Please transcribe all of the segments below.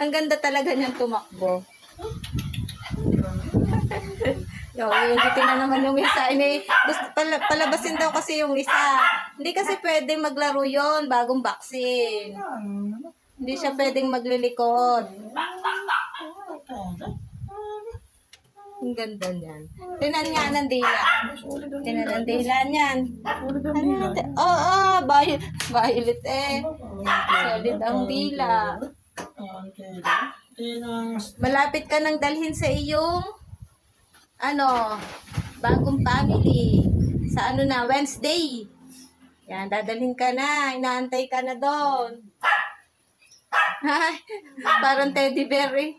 Ang ganda talaga niyang tumakbo. Yung na naman yung isa. Gusto, palabasin daw kasi yung isa. Hindi kasi pwedeng maglaro yon bagong vaccine. Hindi siya pwedeng maglilikod. Ang ganda niyan. Tinan nga ng dila. Tinan ang dila niyan. Oo, violet eh. Solid ang dila. Malapit ka nang dalhin sa iyong bagong family. Sa Wednesday. Yan, dadalhin ka na. Inaantay ka na doon. Parang teddy bear eh.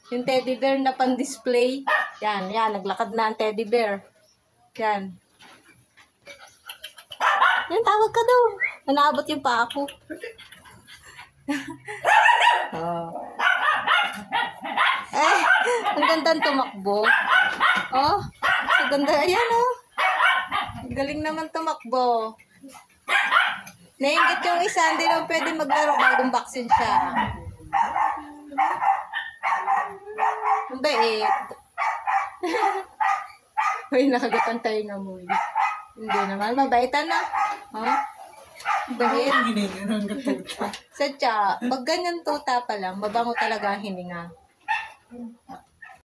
Yung teddy bear na pan-display. Yan, naglakad na ang teddy bear. Yan. Yan, tawag ka daw. Naabot yung pa ako. Ang ganda tumakbo. Ang ganda. Ayan Ang galing naman tumakbo. Nainggit yung isa, hindi naman pwede maglaro bagong vaccine siya. Ang bait. Uy, nakagatan tayo na mo. Hindi naman, mabaitan na. Bait. Sadya, pag ganyan tuta pa lang, mabango talaga ang hininga.